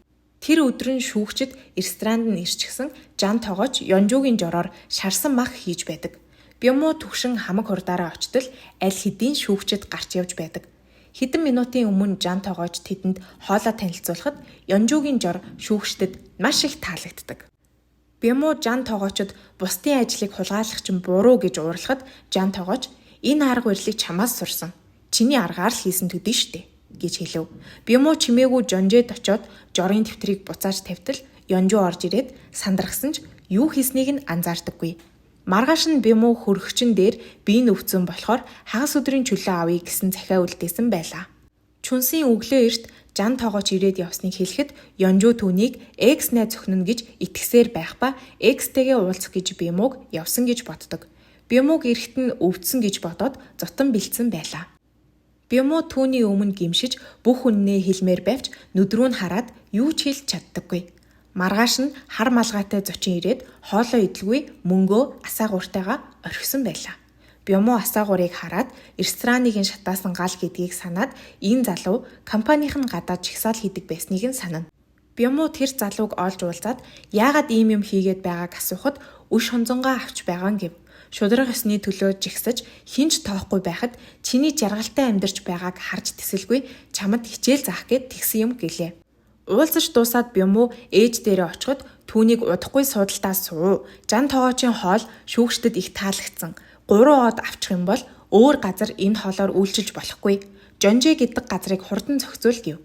Тэр өдөр нь шүүгчид ресторанд нь ирчихсэн жан тогооч Ёнжуугийн жороор шарсан мах хийж байдаг. Бямуу түгшин хамаг хурдаараа очтол аль хэдийн шүүгчид гарч явж байдаг. Хэдэн минутын өмнө жан тогооч тэдэнд хоолоо танилцуулахад Ёнжуугийн жор шүүгчдэд маш их таалагддаг. Бямуу жан тогоочод бусдын ажлыг хулгайлах чинь буруу гэж уурлахад жан тогооч энэ арга барилыг чамаас сурсан. Чиний аргаар л хийсэн төдий штэ гэж хэлв. Бямуу чимээгүй Жонжэд очоод жорын дэвтрийг буцааж тавьтал Ёнжуу орж ирээд сандрагсан ч юу хийснийг нь анзаардаггүй. Маргааш нь Бямуу хөргөгчн дээр бие нөвцөн болохоор хагас өдрийн чөлөө авъя гэсэн захиа үлдээсэн байлаа. Чунсын өглөө эрт жан тогооч ирээд явсныг хэлэхэд Ёнжуу түүнийг экс найз зөвхнөн гэж итгэсээр байх ба экстэйгээ уулзах гэж Бямууг явсан гэж боддог. Бямууг эрэхт нь өвдсөн гэж бодоод зотон бэлдсэн байлаа. Бямуу түүний өмнө гимшиж бүх үннээ хэлмээр байвч нүдрүү нь хараад юу ч хэлж чаддаггүй. Маргааш нь хар малгайтай зочин ирээд хоолоо идэлгүй мөнгөө асаагууртайгаа орхисон байлаа. Бямуу асаагуурыг хараад рестораныг нь шатаасан гал гэдгийг санаад энэ залуу компанийн гадаад жигсаал хийдэг байсныг нь санана. Бямуу тэр залууг олж уулзаад яагаад ийм юм хийгээд байгааг асуухад үш хонзонгоо авч байгаа нь гэв. Шудраг ёсны төлөө жигсэж хинч тоохгүй байхад чиний жаргалтай амьдарч байгааг харж тэсэлгүй чамд хичээл заах гэд тэгсэн юм гэлээ. Уулзаж дуусаад Бямуу ээж дээрээ очиход түүнийг удахгүй суудалтаа суу. Жан тогоочийн хоол шүүгчдэд их таалагдсан. 3 од авчих юм бол өөр газар энэ хоолоор үйлчилж болохгүй. Жонжэ гэдэг газрыг хурдан зохицуул гэв.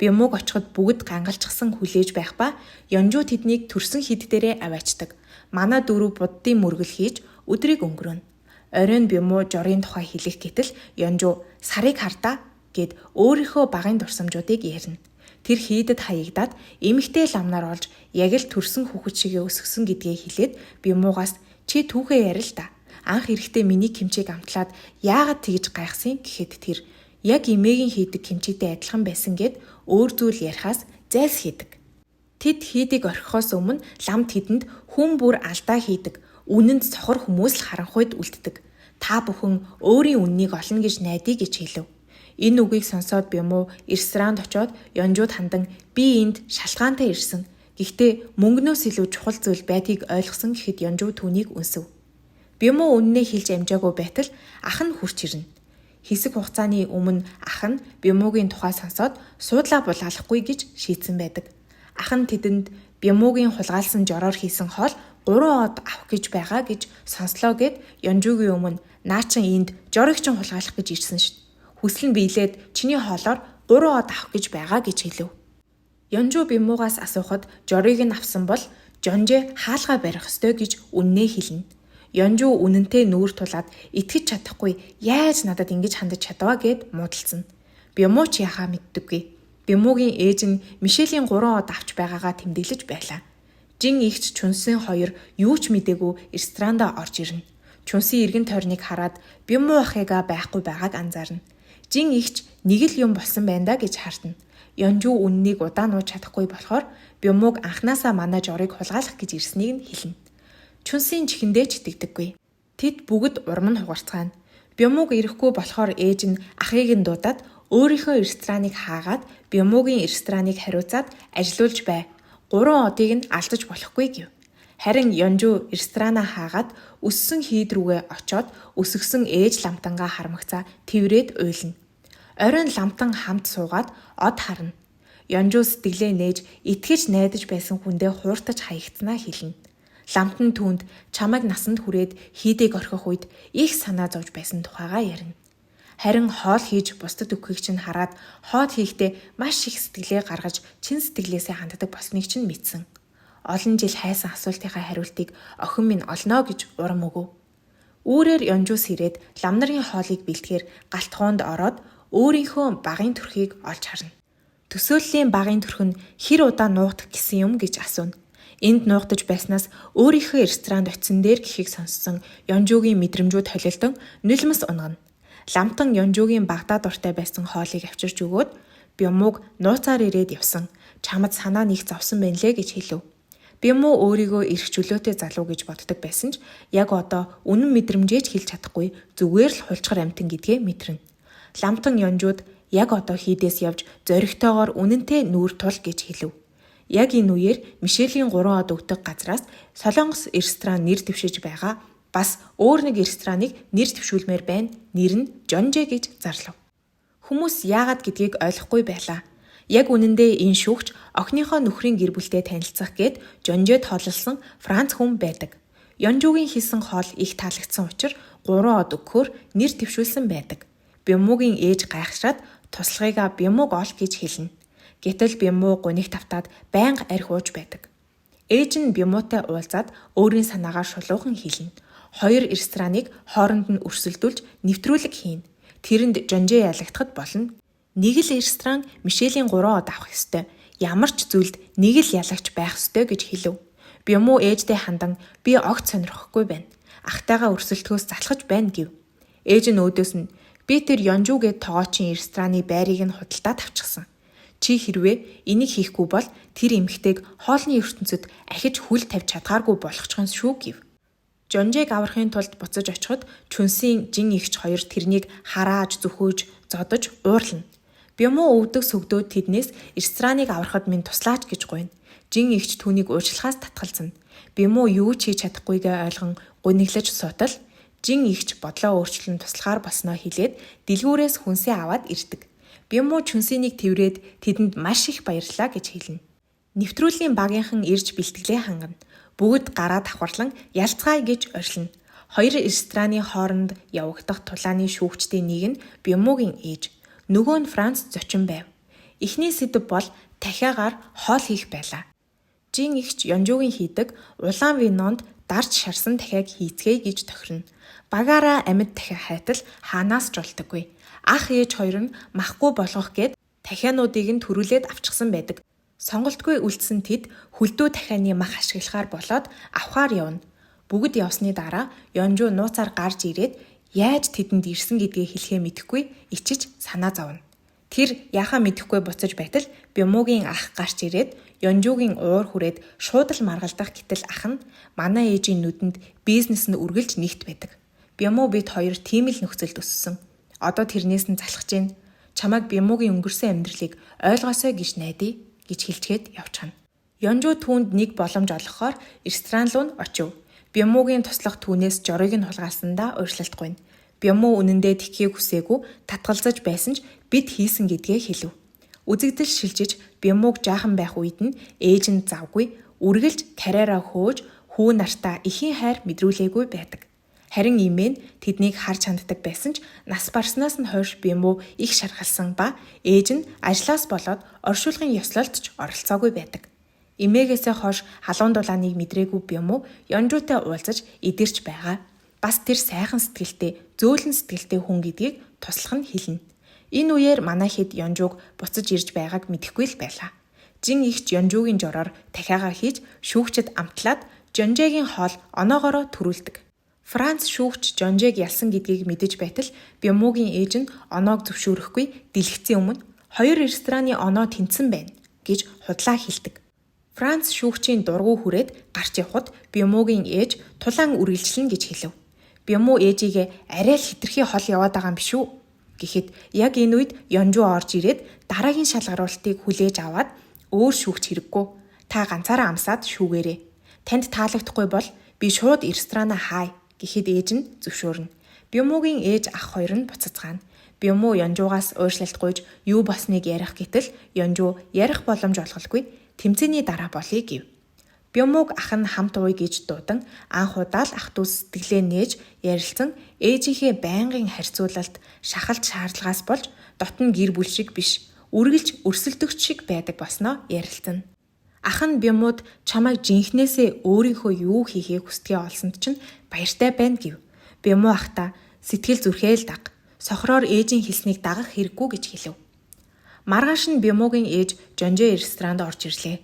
Бямууг очиход бүгд гангалчсан хүлээж байх ба Ёнжуу тэднийг төрсөн хід дээрээ аваачдаг. Манай дөрөв буддын мөргөл хийж өдрийг өнгөрөөнө. Оройн Бямуу жорын тухай хэлэх гэтэл Ёнжуу сарыг хардаа гэд өөрийнхөө багын дурсамжуудыг ярина. Тэр хийдэд хаягдаад эмэгтэй ламнаар олж яг л төрсөн хүүхэд шигээ өсгсөн гэдгээ хэлээд Бямуугаас чи түүхээ ярил л да. Анх эрэхтэй миний кимчиг амтлаад яагаад тэгж гайхсан гэхэд тэр яг эмээгийн хийдэг кимчитэй адилхан байсан гэд өөр зүйл ярихаас зайлс хийдэг. Тэд хийдийг орхихоос өмнө лам тэдэнд хүн бүр алдаа хийдэг. Үнэнд цохор хүмүүс л харанхуйд үлддэг. Та бүхэн өөрийн үннийг олно гэж найдаа гэж хэлв. Энэ үгийг сонсоод Бямуу ресторанд очоод Ёнжууд хандан би энд шалтгаантай ирсэн. Гэхдээ мөнгнөөс илүү чухал зүйл байдгийг ойлгосон гэхэд Ёнжуу түүнийг үнсэв. Бямуу үннээ хэлж амжаагүй байтал ах нь хурч ирнэ. Хэсэг хугацааны өмнө ах нь Бямуугийн тухай сонсоод суудлаа булгаалахгүй гэж шийдсэн байдаг. Ах нь тэдэнд Бямуугийн хулгайлсан жороор хийсэн хоол 3 од авах гэж байгаа гэж сонслоо гэд Ёнжуугийн өмнө наачин энд жорыг чинь хулгайлах гэж ирсэн шин. Хүсэл нь биелээд чиний хоолоор 3 од авах гэж байгаа гэж хэлв. Ёнжуу Бямуугаас асуухад жорыг нь авсан бол Жонжэ хаалгаа барих ёстой гэж үннээ хэлнэ. Ёнжуу үнэнтэй нүүр тулаад итгэж чадахгүй яаж надад ингэж хандаж чадваа гэд муудалцсан. Бямуу ч яхаа мэддэггүй. Бямуугийн ээж нь Мишелийн 3 од авч байгаагаа тэмдэглэж байлаа. Жин ихч Чунсын хоёр юу ч мэдээгүй ресторанда орж ирнэ. Чунсын эргэн тойрныг хараад Бямуу ахыгаа байхгүй байгааг анзаарна. Жин ихч нэг л юм болсон байна да гэж хартна. Ёнжуу үннийг удаан нууж чадахгүй болохоор Бямууг анханасаа манай жорыг хулгайлах гэж ирснийг нь хэлнэ. Чунсын чихэндээ ч итгэдэггүй. Тэд бүгд урам нь хугарцгаана. Бямууг ирэхгүй болохоор ээж нь ахыг нь дуудаад өөрийнхөө рестораныг хаагаад Бямуугийн рестораныг хариуцаад ажилуулж бай. 3 одыг нь алдаж болохгүй гэв. Харин Ёнжуу ресторанаа хаагаад өссөн хийд рүүгээ очоод өсгсөн ээж ламтангаа хармагцаа тэврээд уйлна. Оройн ламтан хамт суугаад од харна. Ёнжуу сэтгэлээ нээж итгэж найдаж байсан хүндээ хууртаж хаягдсанаа хэлнэ. Ламтан түүнд чамайг насанд хүрээд хийдэг орхих үед их санаа зовж байсан тухайгаа ярина. Харин хоол хийж бусдад өгөхийг чинь хараад хоод хийхдээ маш их сэтгэлээ гаргаж чин сэтгэлээсээ ханддаг болсныг чинь мэдсэн. Олон жил хайсан асуултынхаа хариултыг охин минь олноо гэж урам өгөв. Үүрээр Ёнжуус ирээд лам нарын хоолыг бэлтгэхээр галтгоонд ороод өөрийнхөө багын төрхийг олж харна. Төсөөллийн багын төрх нь хэр удаа нуугдах гэсэн юм гэж асууна. Энд нуугдаж байснаас өөрийнхөө ресторанд очисон дээр гэхийг сонссон Ёнжугийн мэдрэмжүүд холилдон нулимс унгана. Ламтан Ёнжугийн Багдад дуртай байсан хоолыг авчирч өгөөд Бямууг нууцаар ирээд явсан. Чамд санаа нэг зовсон байна лээ гэж хэлв. Бямуу өөрийгөө эрх чөлөөтэй залуу гэж боддог байсан ч яг одоо үнэн мэдрэмжээ ч хэлж чадахгүй зүгээр л хулчгар амтан гэдгээ мэдэрнэ. Ламтан Ёнжууд яг одоо хийдээс явж зоригтойгоор үнэнтэй нүүр тул гэж хэлв. Яг энэ үеэр Мишелийн 3 од өгдөг газраас Солонгос ресторан нэр дэвшиж байгаа. Бас өөр нэг рестораныг нэр дэвшүүлмээр байна. Нэр нь Жонжэ гэж зарлав. Хүмүүс яагаад гэдгийг ойлгохгүй байлаа. Яг үнэндээ энэ шүүгч охиныхоо нөхрийн гэр бүлтэй танилцах гээд Жонжэд хооллсон Франц хүн байдаг. Ёнжугийн хийсэн хоол их таалагдсан учраас 3 од өгөхөөр нэр дэвшүүлсэн байдаг. Бямуугийн ээж гайхшраад туслахыгаа Бямууг ол гэж хэлнэ. Гэтэл Бямуу гуниг тавтаад байнга арх ууж байдаг. Ээж нь Бямуутай уулзаад өөрийн санаагаа шулуухан хэлнэ. Хоёр рестораныг хооронд нь өрсөлдүүлж нэвтрүүлэг хийн. Тэрэнд Жонжэ ялагдахад болно. Нэг л ресторан Мишелийн 3 од авах ёстой. Ямар ч зүйлд нэг л ялагч байх ёстой гэж хэлв. Бямуу ээждээ хандан би огт сонирхохгүй байна. Ахтайгаа өрсөлдөхөөс залхаж байна гэв. Ээж нь өөдөөс нь би тэр Ёнжу гээд тоогоочийн рестораны байрыг нь худалдаад авчихсан. Чи хэрвээ энийг хийхгүй бол тэр эмэгтэйг хоолны ертөнцид ахиж хүл тавьж чадхааргүй болгочихно шүү гэв. Жонжэг аврахын тулд буцаж очиход Чүнсийн жин эгч хоёр тэрнийг харааж зүхөөж зодож уурлана. Бямуу өвдөг сүгдөөд тэднээс рестораныг аврахад минь туслаач гэж гуйна. Жин эгч түүнийг уучлахаас татгалзана. Бямуу юу ч хийж чадахгүйгээ ойлгон гуниглаж суутал жин эгч бодлоо өөрчлөн туслахаар болсноо хэлээд дэлгүүрээс хүнсээ аваад ирдэг. Бямуу Чүнсинийг тэврээд тэдэнд маш их баярлалаа гэж хэлнэ. Нэвтрүүлгийн багийнхан ирж бэлтгэлээ хангана. Бүгд гараа давхарлан ялцгаая гэж орилно. Хоёр рестораны хооронд явагдах тулааны шүүгчдийн нэг нь Бямуугийн ээж, нөгөө нь Франц зочин байв. Эхний сэдэв бол дахиагаар хоол хийх байлаа. Жин эгч Ёнжугийн хийдэг улаан винонд дарж шарсан дахиаг хийцгээе гэж тохирно. Багаараа амьд дахиа хайтал хаанаас ч болдоггүй. Ах ээж хоёр нь махгүй болгох гээд дахиануудыг нь төрүүлээд авчихсан байдаг. Сонголтгүй үлдсэн тэд хөлдөө дахианы мах ашиглахаар болоод авахаар явна. Бүгд явсны дараа Ёнжу нууцаар гарч ирээд яаж тэдэнд ирсэн гэдгээ хэлхээ мэдэхгүй ичиж санаа зовно. Тэр яхаа мэдэхгүй буцаж байтал Бямуугийн ах гарч ирээд Ёнжугийн уур хүрээд шууд л маргалдах гэтэл ах нь манай ээжийн нүдэнд бизнес нь үргэлж нэгт байдаг. Бямуу бид хоёр тийм л нөхцөлд өссөн. Одоо тэрнээс нь залхаж байна. Чамайг Бямуугийн өнгөрсөн амьдралыг ойлгоосой гэж найдаа гэж хэлчихэд явчихна. Ёнжу түүнд нэг боломж олгохоор ресторан руу нь очив. Бямуугийн туслах түүнээс жорыг нь хулгайлсандаа ууршилтгүй. Бямуу үнэндээ тхихийг хүсээгүй татгалзаж байсан ч бид хийсэн гэдгээ хэлв. Үзэгдэл шилжиж Бямууг жаахан байх үед нь ээж нь завгүй үргэлж карьераа хөөж хүү нартаа ихийн хайр мэдрүүлээгүй байдаг. Харин имэн тэднийг харж ханддаг байсан ч нас барснаас нь хойш Бямуу их шаргалсан ба ээж нь ажлаас болоод оршуулгын ёслолд ч оролцоогүй байдаг. Имээгээсээ хойш халуун дулааныг мэдрээгүй Бямуу Ёнжутай уулзаж идэрч байгаа. Бас тэр сайхан сэтгэлтэй, зөөлөн сэтгэлтэй хүн гэдгийг туслах нь хэлнэ. Энэ үеэр манай хэд Ёнжуг буцаж ирж байгааг мэдэхгүй л байлаа. Жин эгч Ёнжугийн жороор дахиагаа хийж шүүгчэд амтлаад Жонжэгийн хоол оноогоороо төрүүлдэг. Франц шүүгч Жонжэг ялсан гэдгийг мэдэж байтал Бямуугийн ээж нь оноог зөвшөөрөхгүй дэлгэцийн өмнө хоёр рестораны оноо тэнцсэн байна гэж худлаа хэлдэг. Франц шүүгчийн дургу хүрээд гарч явхад Бямуугийн ээж тулаан үргэлжлэнэ гэж хэлв. Бямуу ээжигээ арай л хитрхи хол яваад байгаа юм биш үү гэхэд яг энэ үед Ёнжу орж ирээд дараагийн шалгаруултыг хүлээж аваад өөр шүүгч хэрэггүй. Та ганцаараа амсаад шүүгээрэй. Танд таалагдахгүй бол би шууд ресторанаа хаая гэхэд ээж нь зөвшөөрнө. Бямуугийн ээж ах хоёр нь буцацгаана. Бямуу Ёнжугаас ууршлалтгүйж юу босныг ярих гэтэл Ёнжу ярих боломж олголгүй тэмцээний дараа болъё гэв. Бямууг ах нь хамт ууй гэж дуудан анх удаа л ах дүү сэтгэлээ нээж ярилцсан ээжийнхээ байнгын харьцуулалт шахалт шаардлагаас болж дотн гэр бүл шиг биш үргэлж өрсөлдөгч шиг байдаг босноо ярилцсан. Ах нь Бямууд чамайг жинхнээсээ өөрийнхөө юу хийхээ хүсдэгээ олсонд чинь баяртай байна гэв. Бямуу ахта сэтгэл зүрхээ л даг. Сохроор ээжийн хэлснийг дагах хэрэггүй гэж хэлв. Маргааш нь Бямуугийн ээж Жонжэ ресторанд орж ирлээ.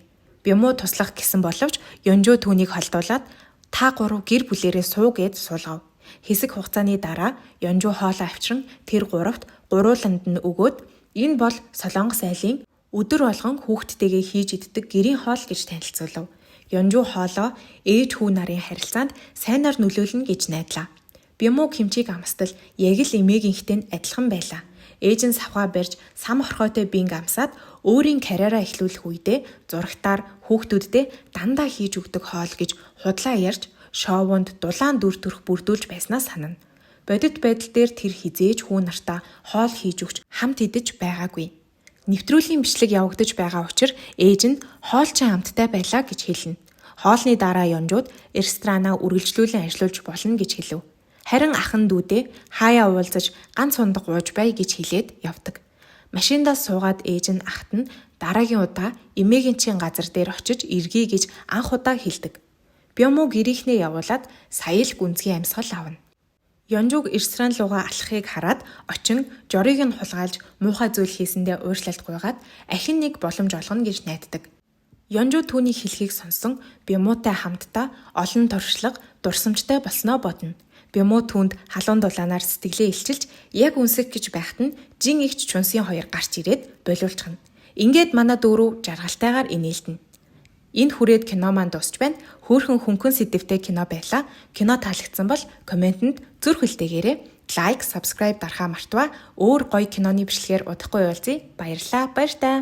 Бямуу туслах гэсэн боловч Ёнжу түүнийг холдуулаад та гурав гэр бүлээрээ суу гэд суулгав. Хэсэг хугацааны дараа Ёнжу хоолоо авчран тэр гуравт гурууланд нь өгөөд энэ бол Солонгос айлын өдөр болгон хүүхдтэйгээ хийж иддэг гэрийн хоол гэж танилцуулав. Ёнжу хоолоо ээж хүү нарын харилцаанд сайнаар нөлөөлнө гэж найдлаа. Бямуу кимчиг амсдал яг л эмээгийнхтэй адилхан байлаа. Ээж нь савгаа барьж сам хорхойтой бинг амсаад өөрийн карьераа эхлүүлэх үедээ зурагтаар хүүхдүүддээ дандаа хийж өгдөг хоол гэж худлаа ярьж шоунд дулаан дүр төрх бүрдүүлж байснаа санана. Бодит байдал дээр тэр хизээж хүү нартаа хоол хийж өгч хамт идэж байгаагүй. Нэвтрүүлгийн бичлэг явагдаж байгаа учраас ээж нь хоолчин амттай байлаа гэж хэлнэ. Хоолны дараа Ёнжууд ресторанаа үргэлжлүүлэн ажиллуулж болно гэж хэлв. Харин ахан дүүдээ хаяа уулзаж ганц ундаг ууж бай гэж хэлээд явдаг. Машиндаас суугаад ээж нь ахт нь дараагийн удаа эмээгинчийн газар дээр очиж иргэе гэж анх удаа хэлдэг. Бямуу гэрийнхнээ явуулаад сая л гүнзгий амьсгал авна. Ёнжуг ресторан руугаа алхахыг хараад очин жорыг нь хулгайлж муухай зүйл хийсэндээ ууршлалт гуйгаад ахин нэг боломж олгоно гэж найддаг. Ёнжу түүний хэлхийг сонсон Бямуутай хамтдаа олон туршлага, дурсамжтай болсноо бодно. Бямуу түүнд халуун дулаанаар сэтгэлээ илчилж яг үнсэх гэж байхад нь жин игч чунсын хоёр гарч ирээд болиулчихна. Ингээд манай дөрөв жаргалтайгаар инээлдэнэ. Энд хүрээд кино маань дуусч байна. Хөөрхөн хөнгөн сэдвтэй кино байлаа. Кино таалагдсан бол комментэнд зүрх хүлтээгээрэй. Лайк, subscribe дарахаа мартаваа. Өөр гоё киноны бичлэгээр удахгүй уулзъя. Баярлалаа. Баяр таа.